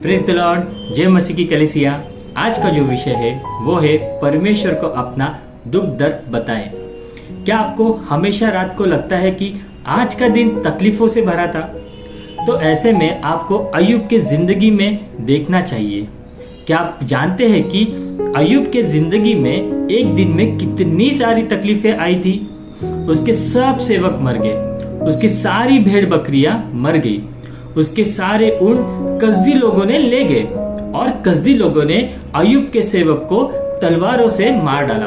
Praise the Lord, जय मसीह की कलीसिया। आज का जो विषय है वो है परमेश्वर को अपना दुख दर्द बताएं। क्या आपको हमेशा रात को लगता है कि आज का दिन तकलीफों से भरा था? तो ऐसे में आपको अय्यूब के जिंदगी में देखना चाहिए। क्या आप जानते हैं कि अय्यूब के जिंदगी में एक दिन में कितनी सारी तकलीफें आई थी? उसके सब सेवक मर गए, उसकी सारी भेड़ बकरियां मर गई, उसके सारे ऊंट कसदी लोगों ने ले गए और कसदी लोगों ने अय्यूब के सेवक को तलवारों से मार डाला।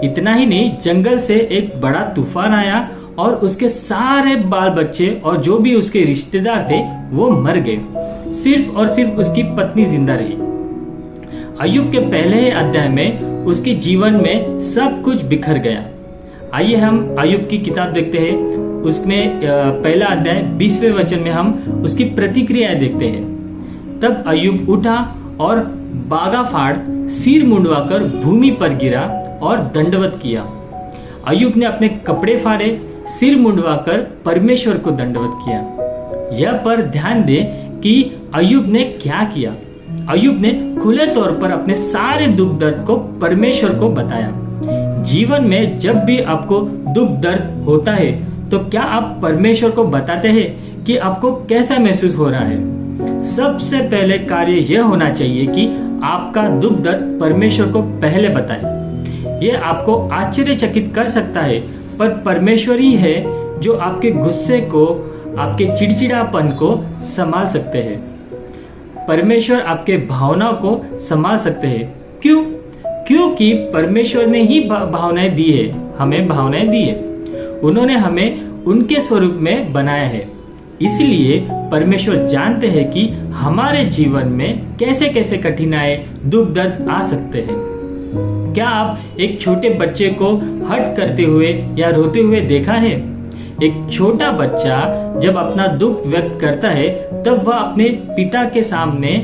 इतना ही नहीं, जंगल से एक बड़ा तूफान आया और उसके सारे बाल बच्चे और जो भी उसके रिश्तेदार थे वो मर गए। सिर्फ और सिर्फ उसकी पत्नी जिंदा रही। अय्यूब के पहले अध्याय में उसके जीवन में सब कुछ बिखर गया। आइए हम अय्यूब की किताब देखते हैं। उसमें पहला अध्याय 20वें वचन में हम उसकी प्रतिक्रियाएं देखते हैं। तब अय्यूब उठा और बागा फाड़ सिर मुंडवाकर भूमि पर गिरा और दंडवत किया। अय्यूब ने अपने कपड़े फाड़े, सिर मुंडवाकर परमेश्वर को दंडवत किया। यह पर ध्यान दे कि अय्यूब ने क्या किया। अय्यूब ने खुले तौर पर अपने सारे दुख दर्द को परमेश्वर को बताया। जीवन में जब भी आपको दुख दर्द होता है तो क्या आप परमेश्वर को बताते हैं कि आपको कैसा महसूस हो रहा है? सबसे पहले कार्य यह होना चाहिए कि आपका दुख दर्द परमेश्वर को पहले बताएं। यह आपको आश्चर्यचकित कर सकता है, पर परमेश्वर ही है जो आपके गुस्से को, आपके चिड़चिड़ापन को संभाल सकते हैं। परमेश्वर आपके भावनाओं को संभाल सकते हैं। क्यों? क्योंकि परमेश्वर ने ही भावनाएं दी है, हमें भावनाएं दी है। उन्होंने हमें उनके स्वरूप में बनाया है। इसलिए परमेश्वर जानते हैं कि हमारे जीवन में कैसे कैसे कठिनाई, दुख दर्द आ सकते हैं। क्या आप एक छोटे बच्चे को हट करते हुए या रोते हुए देखा है? एक छोटा बच्चा जब अपना दुख व्यक्त करता है तब वह अपने पिता के सामने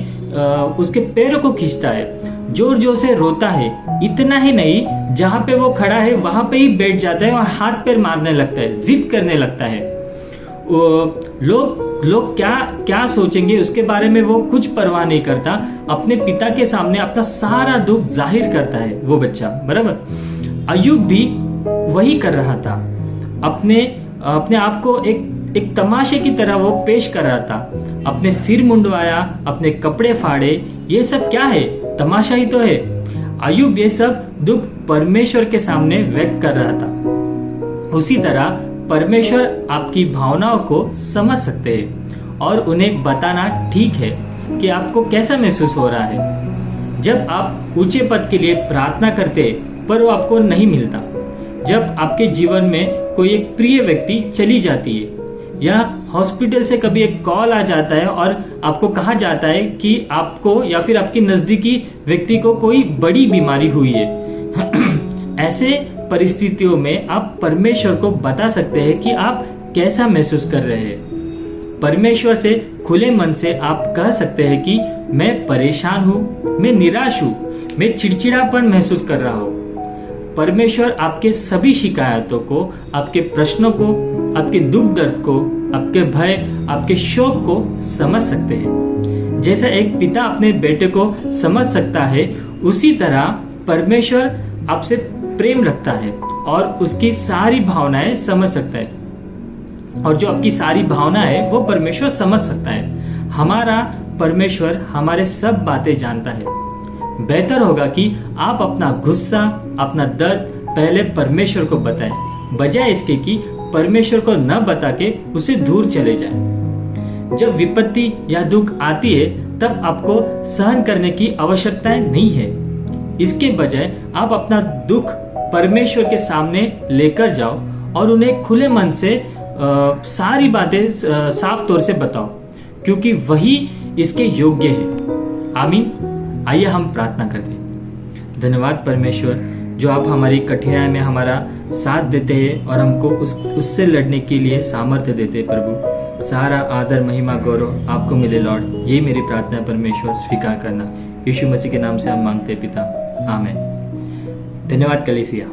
उसके पैरों को खींचता है, जोर जोर से रोता है। इतना ही नहीं, जहाँ पे वो खड़ा है वहां पे ही बैठ जाता है और हाथ पैर मारने लगता है, जिद करने लगता है। लोग क्या सोचेंगे उसके बारे में वो कुछ परवाह नहीं करता। अपने पिता के सामने अपना सारा दुख जाहिर करता है वो बच्चा, बराबर। अय्यूब भी वही कर रहा था। अपने आप को एक तमाशे की तरह वो पेश कर रहा था। अपने सिर मुंडवाया, अपने कपड़े फाड़े, ये सब क्या है? तमाशा ही तो है। अय्यूब ये सब दुख परमेश्वर के सामने व्यक्त कर रहा था। उसी तरह परमेश्वर आपकी भावनाओं को समझ सकते हैं और उन्हें बताना ठीक है कि आपको कैसा महसूस हो रहा है। जब आप ऊंचे पद के लिए प्रार्थना करते पर वो आपको नहीं मिलता, जब आपके जीवन में कोई एक प्रिय व्यक्ति चली जाती है या हॉस्पिटल से कभी एक कॉल आ जाता है और आपको कहा जाता है कि आपको या फिर आपकी नजदीकी व्यक्ति को कोई बड़ी बीमारी हुई है, ऐसे परिस्थितियों में आप परमेश्वर को बता सकते हैं कि आप कैसा महसूस कर रहे हैं। परमेश्वर से खुले मन से आप कह सकते हैं कि मैं परेशान हूँ, मैं निराश हूँ, मैं चिड़चिड़ापन महसूस कर रहा हूँ। परमेश्वर आपके सभी शिकायतों को, आपके प्रश्नों को, आपके दुख दर्द को, आपके भय, आपके शोक को समझ सकते हैं। जैसा एक पिता अपने बेटे को समझ सकता है, उसी तरह परमेश्वर आपसे प्रेम रखता है और उसकी सारी भावनाएं समझ सकता है। और जो आपकी सारी भावना है वो परमेश्वर समझ सकता है। हमारा परमेश्वर हमारे सब बातें जानता है। बेहतर होगा कि आप अपना गुस्सा, अपना दर्द पहले परमेश्वर को बताएं, बजाय इसके कि परमेश्वर को न बता के उसे दूर चले जाएं। जब विपत्ति या दुख आती है तब आपको सहन करने की आवश्यकता नहीं है। इसके बजाय आप अपना दुख परमेश्वर के सामने लेकर जाओ और उन्हें खुले मन से सारी बातें साफ तौर से बताओ, क्योंकि वही इसके योग्य है। आमीन। आइए हम प्रार्थना करते हैं। धन्यवाद परमेश्वर, जो आप हमारी कठिनाई में हमारा साथ देते हैं और हमको उससे लड़ने के लिए सामर्थ्य देते हैं। प्रभु, सारा आदर, महिमा, गौरव आपको मिले लॉर्ड। यही मेरी प्रार्थना है परमेश्वर, स्वीकार करना। यीशु मसीह के नाम से हम मांगते हैं पिता, आमीन। धन्यवाद कलीसिया।